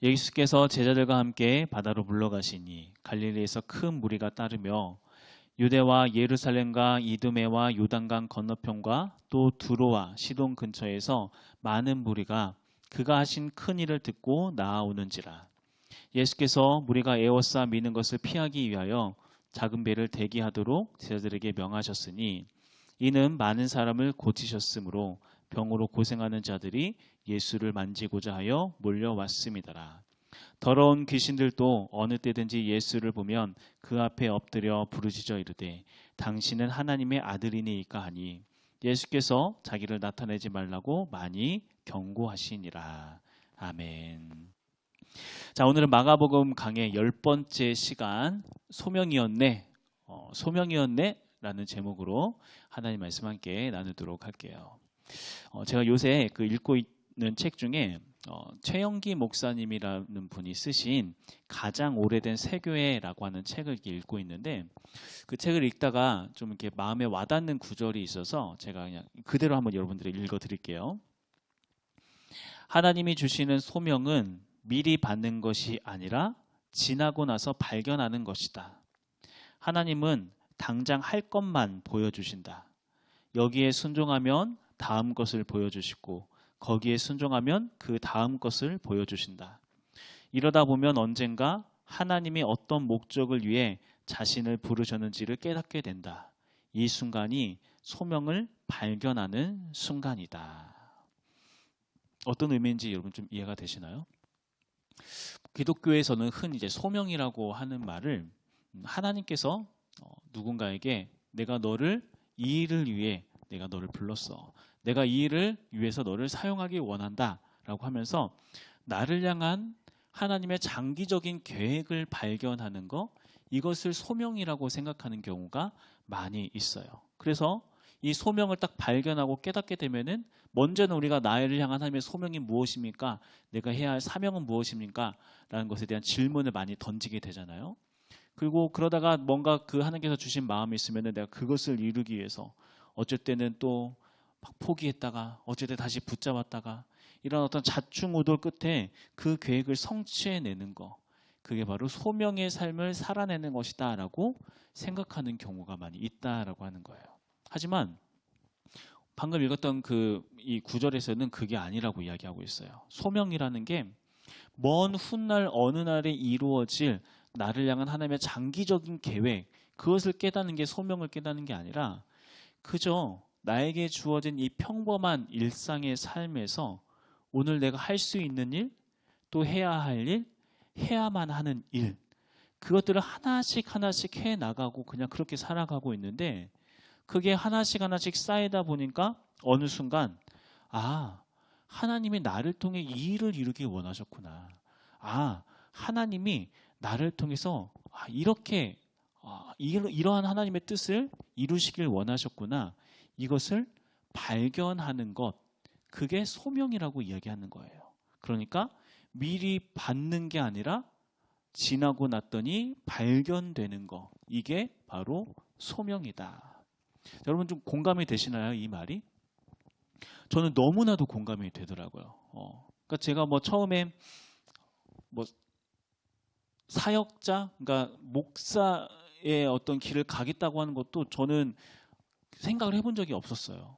예수께서 제자들과 함께 바다로 물러가시니 갈릴리에서 큰 무리가 따르며 유대와 예루살렘과 이두메와 요단강 건너편과 또 두로와 시돈 근처에서 많은 무리가 그가 하신 큰 일을 듣고 나아오는지라. 예수께서 무리가 에워싸 미는 것을 피하기 위하여 작은 배를 대기하도록 제자들에게 명하셨으니 이는 많은 사람을 고치셨으므로 병으로 고생하는 자들이 예수를 만지고자 하여 몰려왔음이더라. 더러운 귀신들도 어느 때든지 예수를 보면 그 앞에 엎드려 부르짖어 이르되 당신은 하나님의 아들이니이까 하니 예수께서 자기를 나타내지 말라고 많이 경고하시니라. 아멘. 자, 오늘은 마가복음 강의 10번째 시간 소명이었네, 소명이었네 라는 제목으로 하나님 말씀 함께 나누도록 할게요. 제가 요새 읽고 있는 책 중에 최영기 목사님이라는 분이 쓰신 가장 오래된 세교회라고 하는 책을 읽고 있는데, 그 책을 읽다가 좀 이렇게 마음에 와닿는 구절이 있어서 제가 그냥 그대로 한번 여러분들에게 읽어드릴게요. 하나님이 주시는 소명은 미리 받는 것이 아니라 지나고 나서 발견하는 것이다. 하나님은 당장 할 것만 보여주신다. 여기에 순종하면 다음 것을 보여주시고 거기에 순종하면 그 다음 것을 보여주신다. 이러다 보면 언젠가 하나님이 어떤 목적을 위해 자신을 부르셨는지를 깨닫게 된다. 이 순간이 소명을 발견하는 순간이다. 어떤 의미인지 여러분 좀 이해가 되시나요? 기독교에서는 흔히 이제 소명이라고 하는 말을 하나님께서 누군가에게 내가 너를 이 일을 위해 내가 너를 불렀어. 내가 이 일을 위해서 너를 사용하기 원한다 라고 하면서 나를 향한 하나님의 장기적인 계획을 발견하는 것, 이것을 소명이라고 생각하는 경우가 많이 있어요. 그래서 이 소명을 딱 발견하고 깨닫게 되면은 먼저는 우리가 나를 향한 하나님의 소명이 무엇입니까? 내가 해야 할 사명은 무엇입니까? 라는 것에 대한 질문을 많이 던지게 되잖아요. 그리고 그러다가 뭔가 그 하나님께서 주신 마음이 있으면은 내가 그것을 이루기 위해서 어쩔 때는 또 막 포기했다가 어쩔 때 다시 붙잡았다가 이런 어떤 자충우돌 끝에 그 계획을 성취해내는 거, 그게 바로 소명의 삶을 살아내는 것이다 라고 생각하는 경우가 많이 있다라고 하는 거예요. 하지만 방금 읽었던 이 구절에서는 그게 아니라고 이야기하고 있어요. 소명이라는 게 먼 훗날 어느 날에 이루어질 나를 향한 하나님의 장기적인 계획, 그것을 깨닫는 게 소명을 깨닫는 게 아니라 그저 나에게 주어진 이 평범한 일상의 삶에서 오늘 내가 할 수 있는 일, 또 해야 할 일, 해야만 하는 일, 그것들을 하나씩 하나씩 해나가고 그냥 그렇게 살아가고 있는데, 그게 하나씩 하나씩 쌓이다 보니까 어느 순간 하나님이 나를 통해 이 일을 이루기 원하셨구나. 하나님이 나를 통해서 이렇게 이러한 하나님의 뜻을 이루시길 원하셨구나. 이것을 발견하는 것, 그게 소명이라고 이야기하는 거예요. 그러니까 미리 받는 게 아니라 지나고 났더니 발견되는 거, 이게 바로 소명이다. 여러분 좀 공감이 되시나요? 이 말이? 저는 너무나도 공감이 되더라고요. 그러니까 제가 처음에 사역자, 그러니까 목사의 어떤 길을 가겠다고 하는 것도 저는 생각을 해본 적이 없었어요.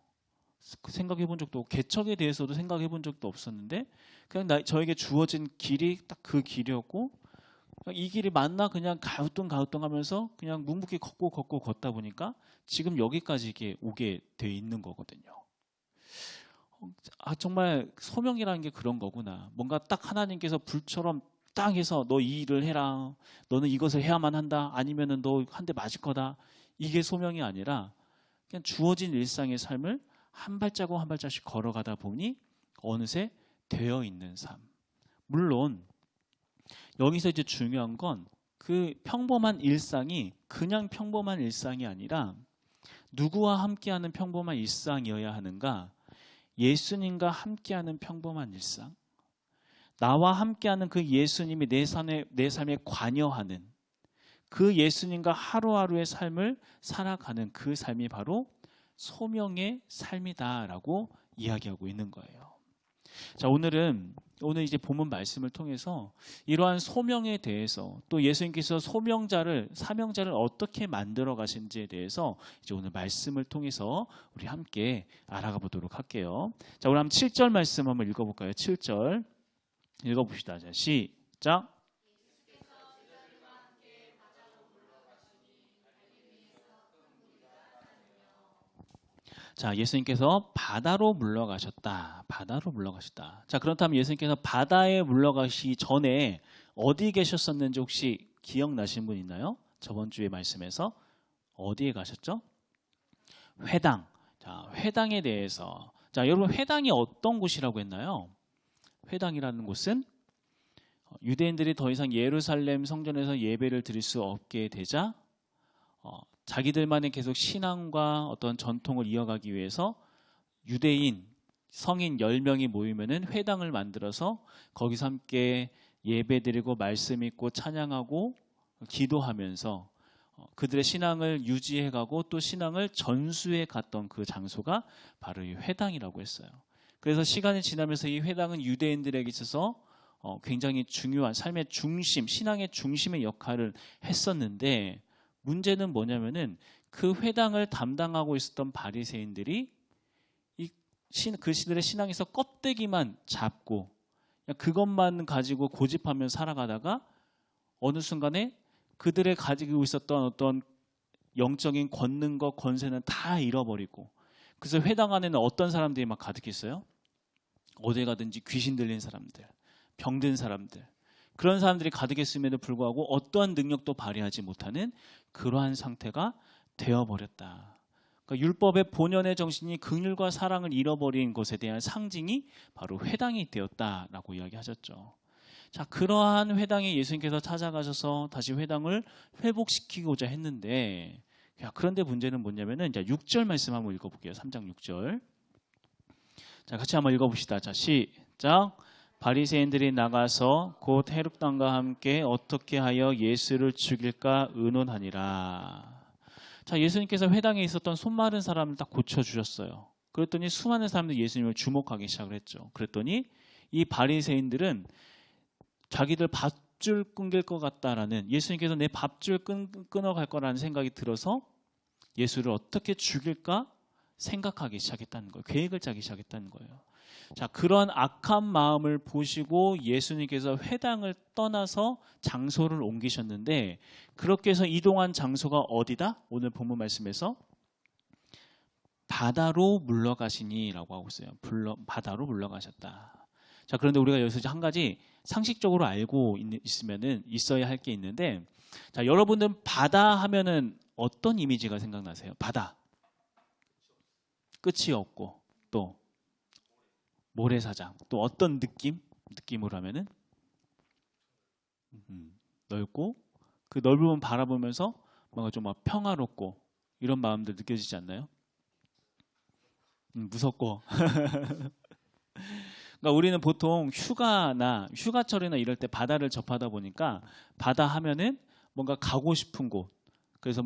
생각해 본 적도 없고 개척에 대해서도 생각해 본 적도 없었는데 그냥 저에게 주어진 길이 딱 그 길이었고, 이 길이 맞나 그냥 가우뚱가우뚱하면서 그냥 묵묵히 걷고 걷다 보니까 지금 여기까지 이게 오게 돼 있는 거거든요. 정말 소명이라는 게 그런 거구나. 뭔가 딱 하나님께서 불처럼 딱 해서 너 이 일을 해라, 너는 이것을 해야만 한다, 아니면은 너 한 대 맞을 거다, 이게 소명이 아니라 그냥 주어진 일상의 삶을 한 발자국 한 발자국씩 걸어가다 보니 어느새 되어 있는 삶. 물론 여기서 이제 중요한 건 그 평범한 일상이 그냥 평범한 일상이 아니라 누구와 함께하는 평범한 일상이어야 하는가? 예수님과 함께하는 평범한 일상, 나와 함께하는 그 예수님이 내 삶에 관여하는 그 예수님과 하루하루의 삶을 살아가는 그 삶이 바로 소명의 삶이다라고 이야기하고 있는 거예요. 자, 오늘 이제 본문 말씀을 통해서 이러한 소명에 대해서 또 예수님께서 사명자를 어떻게 만들어 가신지에 대해서 이제 오늘 말씀을 통해서 우리 함께 알아가 보도록 할게요. 자, 우리 한번 7절 말씀 한번 읽어볼까요? 7절 읽어봅시다. 자, 시작. 자, 예수님께서 바다로 물러가셨다. 바다로 물러가셨다. 자, 그렇다면 예수님께서 바다에 물러가시기 전에 어디 계셨었는지 혹시 기억나시는 분 있나요? 저번 주에 말씀에서 어디에 가셨죠? 회당. 자, 회당에 대해서. 자, 여러분 회당이 어떤 곳이라고 했나요? 회당이라는 곳은 유대인들이 더 이상 예루살렘 성전에서 예배를 드릴 수 없게 되자 자기들만의 계속 신앙과 어떤 전통을 이어가기 위해서 유대인 성인 10명이 모이면은 회당을 만들어서 거기서 함께 예배드리고 말씀 읽고 찬양하고 기도하면서 그들의 신앙을 유지해가고 또 신앙을 전수해 갔던 그 장소가 바로 이 회당이라고 했어요. 그래서 시간이 지나면서 이 회당은 유대인들에게 있어서 굉장히 중요한 삶의 중심, 신앙의 중심의 역할을 했었는데 문제는 뭐냐면은 그 회당을 담당하고 있었던 바리새인들이 그 시들의 신앙에서 껍데기만 잡고 그것만 가지고 고집하며 살아가다가 어느 순간에 그들의 가지고 있었던 어떤 영적인 권능과 권세는 다 잃어버리고 그래서 회당 안에는 어떤 사람들이 막 가득했어요? 어디 가든지 귀신 들린 사람들, 병든 사람들 그런 사람들이 가득했음에도 불구하고 어떠한 능력도 발휘하지 못하는 그러한 상태가 되어버렸다. 그러니까 율법의 본연의 정신이 긍휼과 사랑을 잃어버린 것에 대한 상징이 바로 회당이 되었다라고 이야기하셨죠. 자, 그러한 회당에 예수님께서 찾아가셔서 다시 회당을 회복시키고자 했는데 그런데 문제는 뭐냐면은 6절 말씀 한번 읽어볼게요. 3장 6절. 자, 같이 한번 읽어봅시다. 자, 시작. 바리새인들이 나가서 곧 헤롯당과 함께 어떻게 하여 예수를 죽일까 의논하니라. 자, 예수님께서 회당에 있었던 손마른 사람을 딱 고쳐주셨어요. 그랬더니 수많은 사람들이 예수님을 주목하기 시작을 했죠. 그랬더니 이 바리새인들은 자기들 밥줄 끊길 것 같다라는 예수님께서 내 밥줄 끊어갈 거라는 생각이 들어서 예수를 어떻게 죽일까 생각하기 시작했다는 거예요. 계획을 짜기 시작했다는 거예요. 자, 그런 악한 마음을 보시고 예수님께서 회당을 떠나서 장소를 옮기셨는데 그렇게 해서 이동한 장소가 어디다? 오늘 본문 말씀에서 바다로 물러가시니라고 하고 있어요. 바다로 물러가셨다. 자, 그런데 우리가 여기서 한 가지 상식적으로 알고 있어야 할 게 있는데 자, 여러분들은 바다 하면은 어떤 이미지가 생각나세요? 바다. 끝이 없고 또 모래사장. 또 어떤 느낌으로 하면은 넓고 그 넓은 바라보면서 뭔가 좀 막 평화롭고 이런 마음들 느껴지지 않나요? 무섭고. 그러니까 우리는 보통 휴가철이나 이럴 때 바다를 접하다 보니까 바다 하면은 뭔가 가고 싶은 곳. 그래서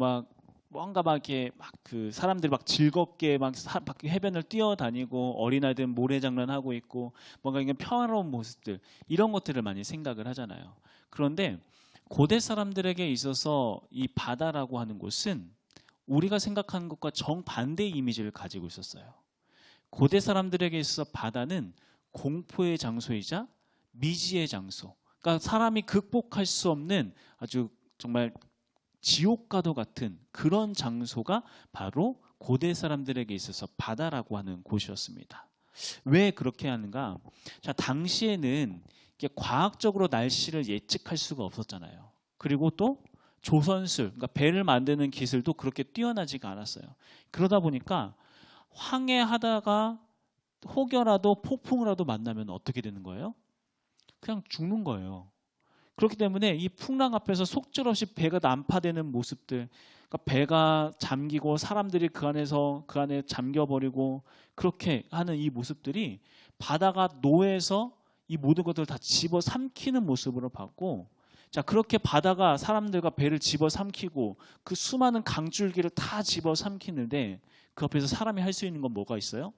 뭔가 이렇게 그 사람들이 즐겁게 해변을 뛰어다니고 어린아이들은 모래장난하고 있고 뭔가 이게 평화로운 모습들 이런 것들을 많이 생각을 하잖아요. 그런데 고대 사람들에게 있어서 이 바다라고 하는 곳은 우리가 생각하는 것과 정반대의 이미지를 가지고 있었어요. 고대 사람들에게 있어서 바다는 공포의 장소이자 미지의 장소. 그러니까 사람이 극복할 수 없는 아주 정말 지옥과도 같은 그런 장소가 바로 고대 사람들에게 있어서 바다라고 하는 곳이었습니다. 왜 그렇게 하는가? 자, 당시에는 이게 과학적으로 날씨를 예측할 수가 없었잖아요. 그리고 또 조선술, 그러니까 배를 만드는 기술도 그렇게 뛰어나지가 않았어요. 그러다 보니까 항해하다가 혹여라도 폭풍이라도 만나면 어떻게 되는 거예요? 그냥 죽는 거예요. 그렇기 때문에 이 풍랑 앞에서 속절없이 배가 난파되는 모습들, 그러니까 배가 잠기고 사람들이 그 안에 잠겨버리고 그렇게 하는 이 모습들이 바다가 노에서 이 모든 것들을 다 집어삼키는 모습으로 봤고, 자, 그렇게 바다가 사람들과 배를 집어삼키고 그 수많은 강줄기를 다 집어삼키는데 그 앞에서 사람이 할 수 있는 건 뭐가 있어요?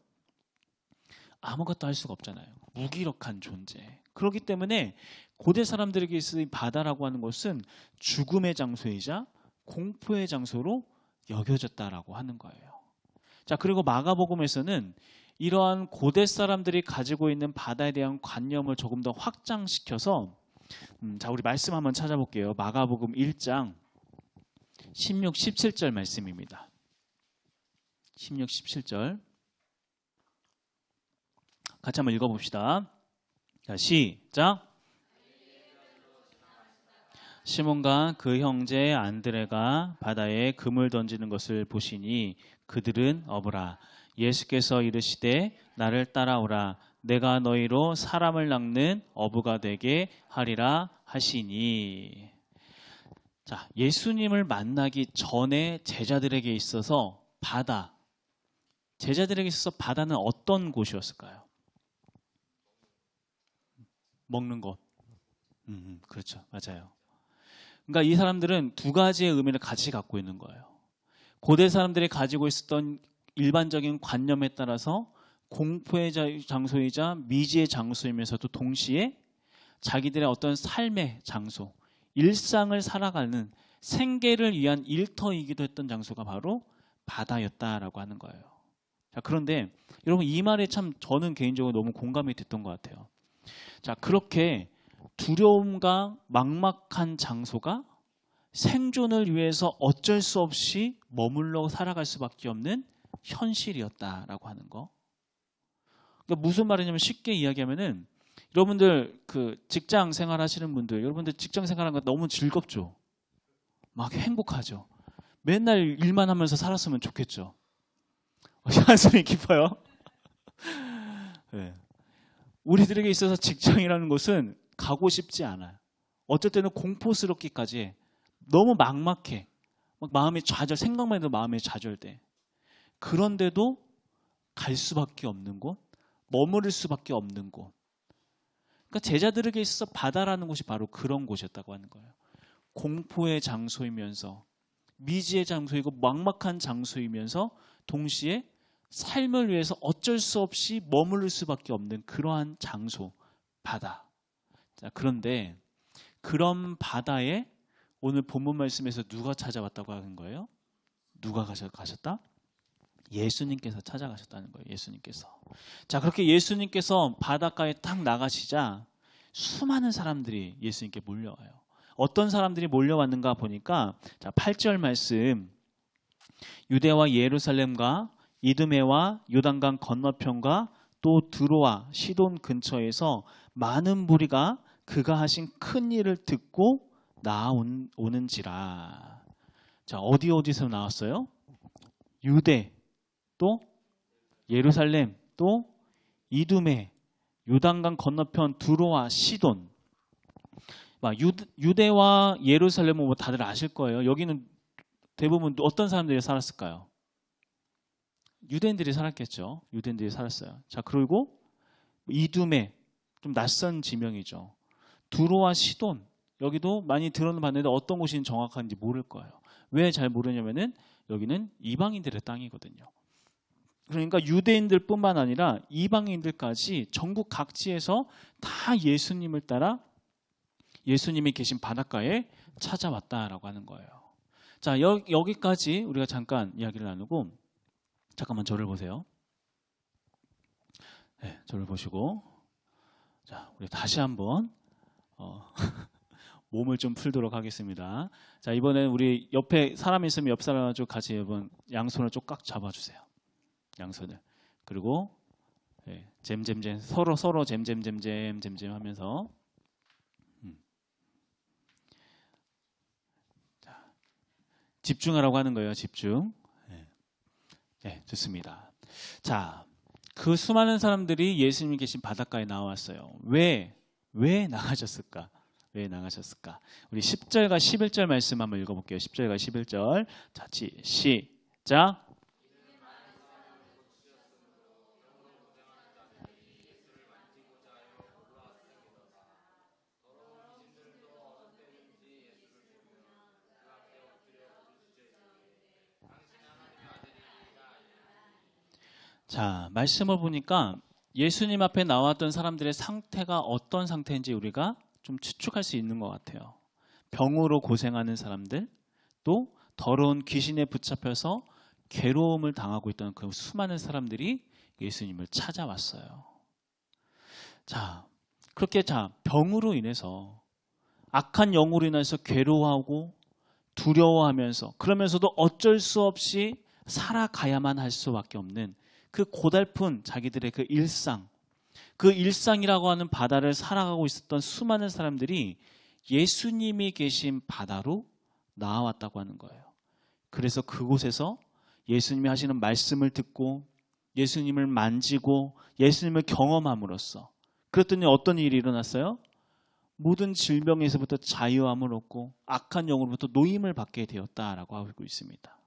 아무것도 할 수가 없잖아요. 무기력한 존재. 그렇기 때문에 고대 사람들에게 있어 이 바다라고 하는 것은 죽음의 장소이자 공포의 장소로 여겨졌다라고 하는 거예요. 자, 그리고 마가복음에서는 이러한 고대 사람들이 가지고 있는 바다에 대한 관념을 조금 더 확장시켜서 자, 우리 말씀 한번 찾아볼게요. 마가복음 1장 16, 17절 말씀입니다. 16, 17절 같이 한번 읽어봅시다. 자, 시작. 시몬과 그 형제 안드레가 바다에 금을 던지는 것을 보시니 그들은 어부라. 예수께서 이르시되 나를 따라오라. 내가 너희로 사람을 낚는 어부가 되게 하리라 하시니. 자, 예수님을 만나기 전에 제자들에게 있어서 바다, 제자들에게 있어서 바다는 어떤 곳이었을까요? 먹는 곳. 그렇죠. 맞아요. 그러니까 이 사람들은 두 가지의 의미를 같이 갖고 있는 거예요. 고대 사람들이 가지고 있었던 일반적인 관념에 따라서 공포의 장소이자 미지의 장소이면서도 동시에 자기들의 어떤 삶의 장소, 일상을 살아가는 생계를 위한 일터이기도 했던 장소가 바로 바다였다라고 하는 거예요. 자, 그런데 여러분 이 말에 참 저는 개인적으로 너무 공감이 됐던 것 같아요. 자, 그렇게 두려움과 막막한 장소가 생존을 위해서 어쩔 수 없이 머물러 살아갈 수밖에 없는 현실이었다라고 하는 거. 그러니까 무슨 말이냐면 쉽게 이야기하면은 여러분들 그 직장 생활 하시는 분들, 여러분들 직장 생활하는 거 너무 즐겁죠? 막 행복하죠? 맨날 일만 하면서 살았으면 좋겠죠? 한숨이 깊어요? 네. 우리들에게 있어서 직장이라는 것은 가고 싶지 않아요. 어쩔 때는 공포스럽기까지 해. 너무 막막해. 막 마음이 좌절, 생각만 해도 마음이 좌절돼. 그런데도 갈 수밖에 없는 곳, 머무를 수밖에 없는 곳. 그러니까 제자들에게 있어서 바다라는 곳이 바로 그런 곳이었다고 하는 거예요. 공포의 장소이면서 미지의 장소이고 막막한 장소이면서 동시에 삶을 위해서 어쩔 수 없이 머무를 수밖에 없는 그러한 장소, 바다. 자, 그런데 그런 바다에 오늘 본문 말씀에서 누가 찾아왔다고 하는 거예요? 누가 가셨다? 예수님께서 찾아가셨다는 거예요. 예수님께서. 자, 그렇게 예수님께서 바닷가에 딱 나가시자 수많은 사람들이 예수님께 몰려와요. 어떤 사람들이 몰려왔는가 보니까 자, 8절 말씀, 유대와 예루살렘과 이두메와 요단강 건너편과 또 드로아 시돈 근처에서 많은 무리가 그가 하신 큰 일을 듣고 나오는지라. 자, 어디서 나왔어요? 유대, 또 예루살렘, 또 이두메, 요단강 건너편 드로아 시돈. 유대와 예루살렘은 뭐 다들 아실 거예요. 여기는 대부분 어떤 사람들이 살았을까요? 유대인들이 살았겠죠. 유대인들이 살았어요. 자, 그리고 이두메, 좀 낯선 지명이죠. 두로와 시돈, 여기도 많이 들어는 봤는데 어떤 곳이 정확한지 모를 거예요. 왜 잘 모르냐면은 여기는 이방인들의 땅이거든요. 그러니까 유대인들 뿐만 아니라 이방인들까지 전국 각지에서 다 예수님을 따라 예수님이 계신 바닷가에 찾아왔다라고 하는 거예요. 자, 여기까지 우리가 잠깐 이야기를 나누고, 잠깐만 저를 보세요. 네, 저를 보시고, 자, 우리 다시 한번 몸을 좀 풀도록 하겠습니다. 자, 이번엔 우리 옆에 사람이 있으면 옆 사람과 좀 같이 여러분 양손을 좀 꽉 잡아주세요. 양손을. 그리고 네, 잼잼잼 서로 잼잼잼잼 하면서 자, 집중하라고 하는 거예요. 집중. 네, 좋습니다. 자, 그 수많은 사람들이 예수님이 계신 바닷가에 나왔어요. 왜 나가셨을까? 왜 나가셨을까? 우리 10절과 11절 말씀 한번 읽어볼게요. 10절과 11절. 자, 시작. 자, 말씀을 보니까 예수님 앞에 나왔던 사람들의 상태가 어떤 상태인지 우리가 좀 추측할 수 있는 것 같아요. 병으로 고생하는 사람들, 또 더러운 귀신에 붙잡혀서 괴로움을 당하고 있던 그 수많은 사람들이 예수님을 찾아왔어요. 자, 그렇게 병으로 인해서, 악한 영으로 인해서 괴로워하고 두려워하면서, 그러면서도 어쩔 수 없이 살아가야만 할 수밖에 없는 그 고달픈 자기들의 그 일상, 그 일상이라고 하는 바다를 살아가고 있었던 수많은 사람들이 예수님이 계신 바다로 나아왔다고 하는 거예요. 그래서 그곳에서 예수님이 하시는 말씀을 듣고 예수님을 만지고 예수님을 경험함으로써, 그랬더니 어떤 일이 일어났어요? 모든 질병에서부터 자유함을 얻고 악한 영으로부터 노임을 받게 되었다라고 하고 있습니다.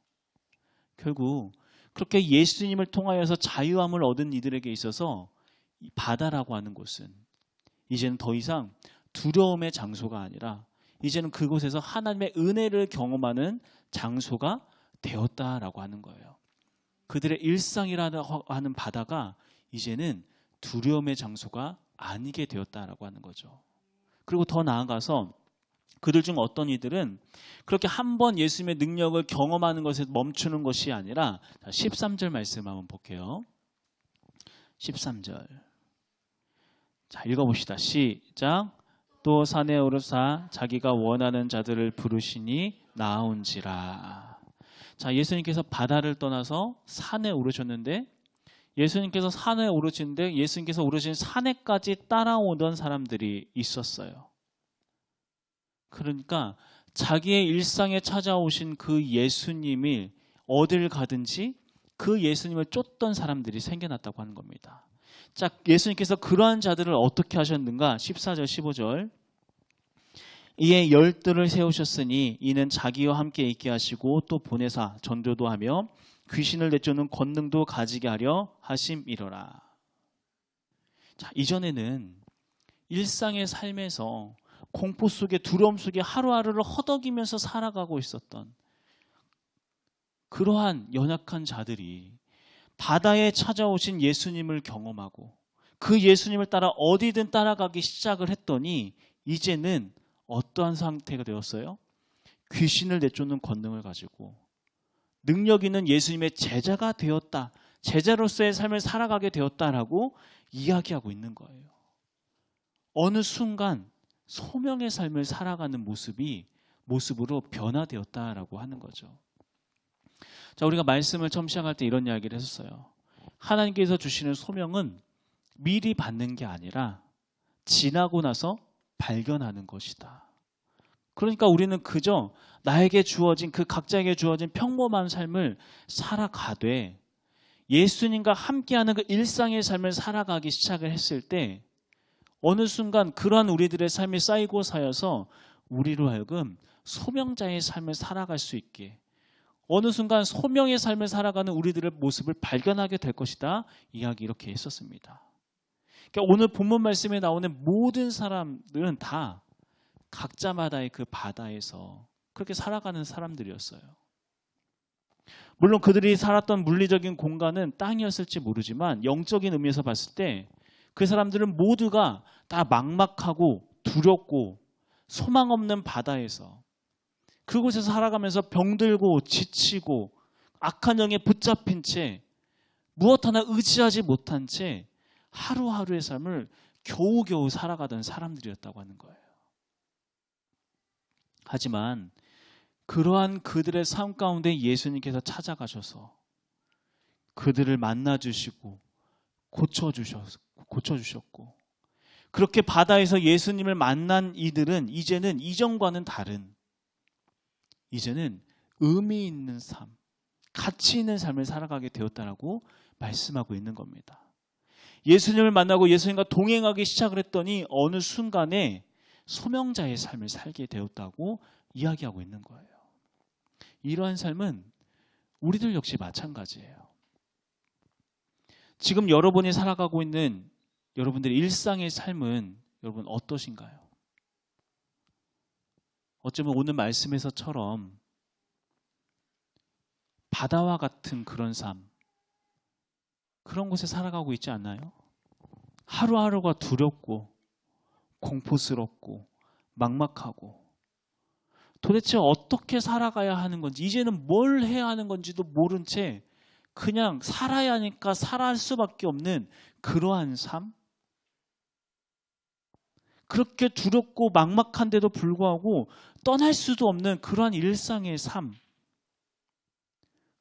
결국 그렇게 예수님을 통하여서 자유함을 얻은 이들에게 있어서 이 바다라고 하는 곳은 이제는 더 이상 두려움의 장소가 아니라 이제는 그곳에서 하나님의 은혜를 경험하는 장소가 되었다라고 하는 거예요. 그들의 일상이라고 하는 바다가 이제는 두려움의 장소가 아니게 되었다라고 하는 거죠. 그리고 더 나아가서 그들 중 어떤 이들은 그렇게 한번 예수님의 능력을 경험하는 것에 멈추는 것이 아니라, 13절 말씀 한번 볼게요. 13절. 자, 읽어봅시다. 시작. 또 산에 오르사 자기가 원하는 자들을 부르시니 나온지라. 자, 예수님께서 바다를 떠나서 산에 오르셨는데, 예수님께서 산에 오르시는데 예수님께서 오르신 산에까지 따라오던 사람들이 있었어요. 그러니까 자기의 일상에 찾아오신 그 예수님이 어딜 가든지 그 예수님을 쫓던 사람들이 생겨났다고 하는 겁니다. 자, 예수님께서 그러한 자들을 어떻게 하셨는가? 14절 15절. 이에 열둘을 세우셨으니 이는 자기와 함께 있게 하시고 또 보내사 전도도 하며 귀신을 내쫓는 권능도 가지게 하려 하심이로라. 자, 이전에는 일상의 삶에서 공포 속에, 두려움 속에 하루하루를 허덕이면서 살아가고 있었던 그러한 연약한 자들이 바다에 찾아오신 예수님을 경험하고 그 예수님을 따라 어디든 따라가기 시작을 했더니 이제는 어떠한 상태가 되었어요? 귀신을 내쫓는 권능을 가지고 능력 있는 예수님의 제자가 되었다, 제자로서의 삶을 살아가게 되었다라고 이야기하고 있는 거예요. 어느 순간 소명의 삶을 살아가는 모습으로 변화되었다라고 하는 거죠. 자, 우리가 말씀을 처음 시작할 때 이런 이야기를 했었어요. 하나님께서 주시는 소명은 미리 받는 게 아니라 지나고 나서 발견하는 것이다. 그러니까 우리는 그저 나에게 주어진, 그 각자에게 주어진 평범한 삶을 살아가되 예수님과 함께하는 그 일상의 삶을 살아가기 시작을 했을 때 어느 순간 그러한 우리들의 삶이 쌓이고 쌓여서 우리로 하여금 소명자의 삶을 살아갈 수 있게, 어느 순간 소명의 삶을 살아가는 우리들의 모습을 발견하게 될 것이다, 이야기 이렇게 했었습니다. 그러니까 오늘 본문 말씀에 나오는 모든 사람들은 다 각자마다의 그 바다에서 그렇게 살아가는 사람들이었어요. 물론 그들이 살았던 물리적인 공간은 땅이었을지 모르지만 영적인 의미에서 봤을 때 그 사람들은 모두가 다 막막하고 두렵고 소망 없는 바다에서, 그곳에서 살아가면서 병들고 지치고 악한 영에 붙잡힌 채 무엇 하나 의지하지 못한 채 하루하루의 삶을 겨우겨우 살아가던 사람들이었다고 하는 거예요. 하지만 그러한 그들의 삶 가운데 예수님께서 찾아가셔서 그들을 만나주시고 고쳐주셨고, 그렇게 바다에서 예수님을 만난 이들은 이제는 이전과는 다른, 이제는 의미 있는 삶, 가치 있는 삶을 살아가게 되었다라고 말씀하고 있는 겁니다. 예수님을 만나고 예수님과 동행하기 시작을 했더니 어느 순간에 소명자의 삶을 살게 되었다고 이야기하고 있는 거예요. 이러한 삶은 우리들 역시 마찬가지예요. 지금 여러분이 살아가고 있는 여러분들의 일상의 삶은 여러분 어떠신가요? 어쩌면 오늘 말씀에서처럼 바다와 같은 그런 삶, 그런 곳에 살아가고 있지 않나요? 하루하루가 두렵고 공포스럽고 막막하고 도대체 어떻게 살아가야 하는 건지, 이제는 뭘 해야 하는 건지도 모른 채 그냥 살아야 하니까 살아갈 수밖에 없는 그러한 삶? 그렇게 두렵고 막막한데도 불구하고 떠날 수도 없는 그러한 일상의 삶,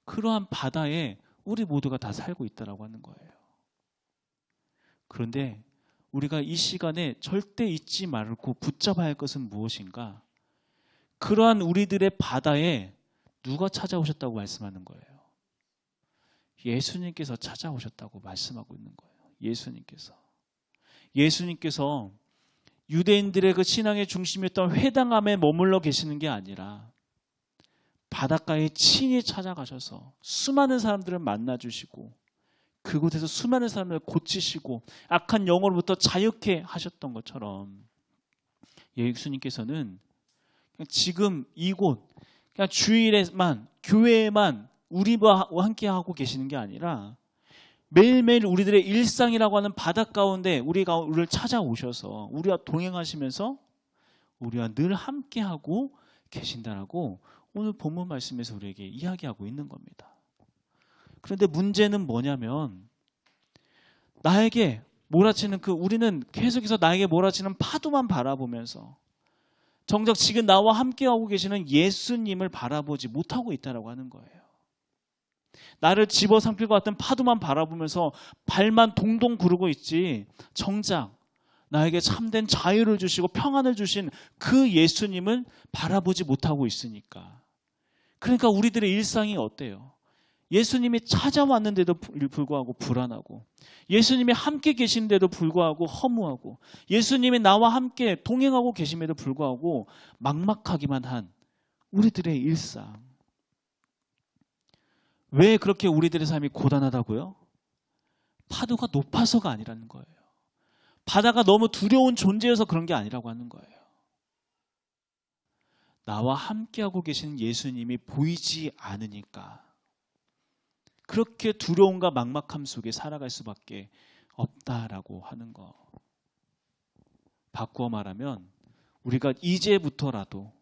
그러한 바다에 우리 모두가 다 살고 있다라고 하는 거예요. 그런데 우리가 이 시간에 절대 잊지 말고 붙잡아야 할 것은 무엇인가? 그러한 우리들의 바다에 누가 찾아오셨다고 말씀하는 거예요? 예수님께서 찾아오셨다고 말씀하고 있는 거예요. 예수님께서 유대인들의 그 신앙의 중심이었던 회당함에 머물러 계시는 게 아니라 바닷가에 친히 찾아가셔서 수많은 사람들을 만나주시고 그곳에서 수많은 사람을 고치시고 악한 영으로부터 자유케 하셨던 것처럼 예수님께서는 지금 이곳 그냥 주일에만, 교회에만 우리와 함께 하고 계시는 게 아니라 매일매일 우리들의 일상이라고 하는 바닷 가운데 우리를 찾아오셔서 우리와 동행하시면서 우리와 늘 함께하고 계신다라고 오늘 본문 말씀에서 우리에게 이야기하고 있는 겁니다. 그런데 문제는 뭐냐면 나에게 몰아치는 우리는 계속해서 나에게 몰아치는 파도만 바라보면서 정작 지금 나와 함께하고 계시는 예수님을 바라보지 못하고 있다라고 하는 거예요. 나를 집어삼킬 것 같은 파도만 바라보면서 발만 동동 구르고 있지 정작 나에게 참된 자유를 주시고 평안을 주신 그 예수님을 바라보지 못하고 있으니까. 그러니까 우리들의 일상이 어때요? 예수님이 찾아왔는데도 불구하고 불안하고, 예수님이 함께 계신데도 불구하고 허무하고, 예수님이 나와 함께 동행하고 계심에도 불구하고 막막하기만 한 우리들의 일상. 왜 그렇게 우리들의 삶이 고단하다고요? 파도가 높아서가 아니라는 거예요. 바다가 너무 두려운 존재여서 그런 게 아니라고 하는 거예요. 나와 함께하고 계신 예수님이 보이지 않으니까 그렇게 두려움과 막막함 속에 살아갈 수밖에 없다라고 하는 거. 바꾸어 말하면 우리가 이제부터라도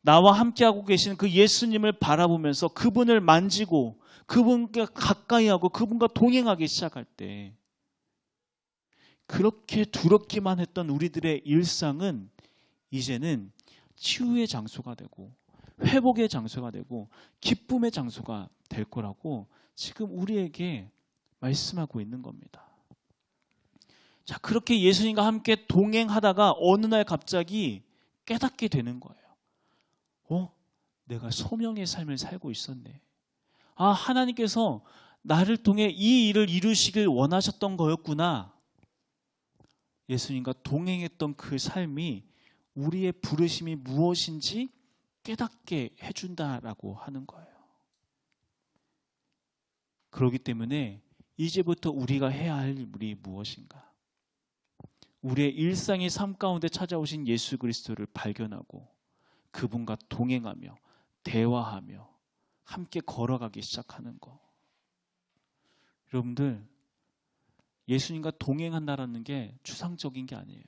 나와 함께하고 계신 그 예수님을 바라보면서 그분을 만지고 그분과 가까이 하고 그분과 동행하기 시작할 때 그렇게 두렵기만 했던 우리들의 일상은 이제는 치유의 장소가 되고 회복의 장소가 되고 기쁨의 장소가 될 거라고 지금 우리에게 말씀하고 있는 겁니다. 자, 그렇게 예수님과 함께 동행하다가 어느 날 갑자기 깨닫게 되는 거예요. 내가 소명의 삶을 살고 있었네. 하나님께서 나를 통해 이 일을 이루시길 원하셨던 거였구나. 예수님과 동행했던 그 삶이 우리의 부르심이 무엇인지 깨닫게 해준다라고 하는 거예요. 그렇기 때문에 이제부터 우리가 해야 할 일이 무엇인가? 우리의 일상의 삶 가운데 찾아오신 예수 그리스도를 발견하고 그분과 동행하며 대화하며 함께 걸어가기 시작하는 거. 여러분들, 예수님과 동행한다라는 게 추상적인 게 아니에요.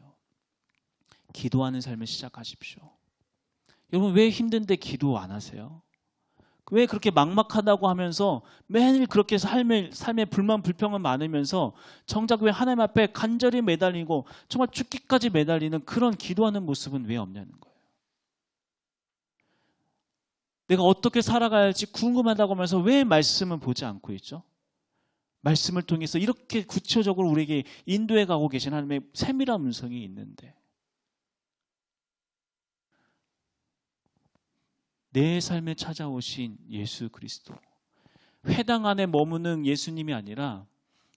기도하는 삶을 시작하십시오. 여러분, 왜 힘든데 기도 안 하세요? 왜 그렇게 막막하다고 하면서 매일 그렇게 삶에 불만 불평은 많으면서 정작 왜 하나님 앞에 간절히 매달리고 정말 죽기까지 매달리는 그런 기도하는 모습은 왜 없냐는 거예요. 내가 어떻게 살아가야 할지 궁금하다고 하면서 왜 말씀은 보지 않고 있죠? 말씀을 통해서 이렇게 구체적으로 우리에게 인도해 가고 계신 하나님의 세밀한 음성이 있는데 내 삶에 찾아오신 예수 그리스도, 회당 안에 머무는 예수님이 아니라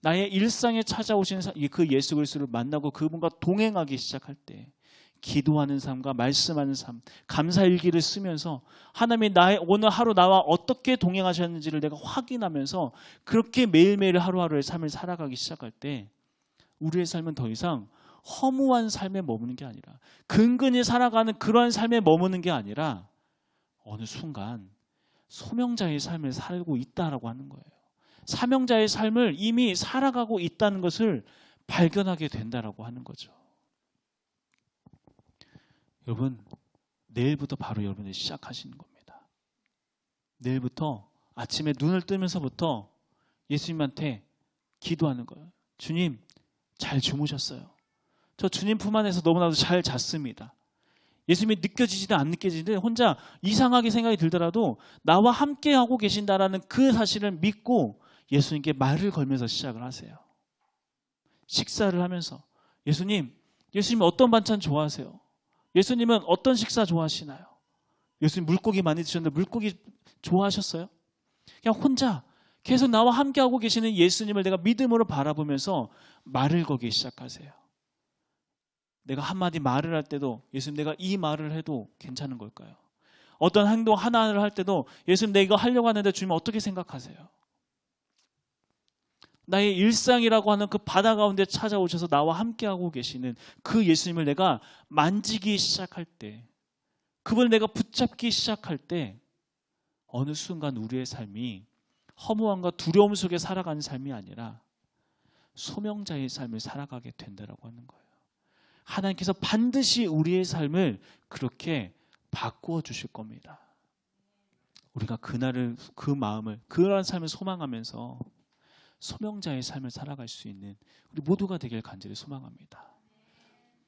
나의 일상에 찾아오신 그 예수 그리스도를 만나고 그분과 동행하기 시작할 때 기도하는 삶과 말씀하는 삶, 감사일기를 쓰면서 하나님이 오늘 하루 나와 어떻게 동행하셨는지를 내가 확인하면서 그렇게 매일매일 하루하루의 삶을 살아가기 시작할 때 우리의 삶은 더 이상 허무한 삶에 머무는 게 아니라 근근히 살아가는 그러한 삶에 머무는 게 아니라 어느 순간 소명자의 삶을 살고 있다라고 하는 거예요. 사명자의 삶을 이미 살아가고 있다는 것을 발견하게 된다라고 하는 거죠. 여러분, 내일부터 바로 여러분이 시작하시는 겁니다. 내일부터 아침에 눈을 뜨면서부터 예수님한테 기도하는 거예요. 주님, 잘 주무셨어요. 저 주님 품 안에서 너무나도 잘 잤습니다. 예수님이 느껴지지도 안 느껴지는데 혼자 이상하게 생각이 들더라도 나와 함께하고 계신다라는 그 사실을 믿고 예수님께 말을 걸면서 시작을 하세요. 식사를 하면서 예수님 어떤 반찬 좋아하세요? 예수님은 어떤 식사 좋아하시나요? 예수님 물고기 많이 드셨는데 물고기 좋아하셨어요? 그냥 혼자 계속 나와 함께하고 계시는 예수님을 내가 믿음으로 바라보면서 말을 걸기 시작하세요. 내가 한마디 말을 할 때도 예수님 내가 이 말을 해도 괜찮은 걸까요? 어떤 행동 하나를 할 때도 예수님 내가 이거 하려고 하는데 주님 어떻게 생각하세요? 나의 일상이라고 하는 그 바다 가운데 찾아오셔서 나와 함께하고 계시는 그 예수님을 내가 만지기 시작할 때, 그걸 내가 붙잡기 시작할 때 어느 순간 우리의 삶이 허무함과 두려움 속에 살아가는 삶이 아니라 소명자의 삶을 살아가게 된다라고 하는 거예요. 하나님께서 반드시 우리의 삶을 그렇게 바꾸어 주실 겁니다. 우리가 그날을, 그 마음을, 그러한 삶을 소망하면서 소명자의 삶을 살아갈 수 있는 우리 모두가 되길 간절히 소망합니다.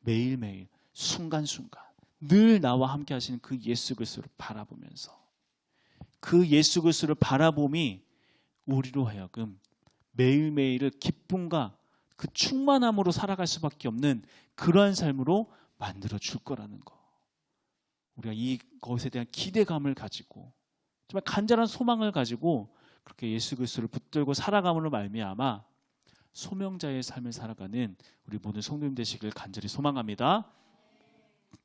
매일매일 순간순간 늘 나와 함께 하시는 그 예수 그리스도를 바라보면서 그 예수 그리스도를 바라봄이 우리로 하여금 매일매일을 기쁨과 그 충만함으로 살아갈 수밖에 없는 그러한 삶으로 만들어 줄 거라는 거. 우리가 이것에 대한 기대감을 가지고 정말 간절한 소망을 가지고 그렇게 예수 그리스도를 붙들고 살아감으로 말미암아 소명자의 삶을 살아가는 우리 모든 성도님 되시길 간절히 소망합니다.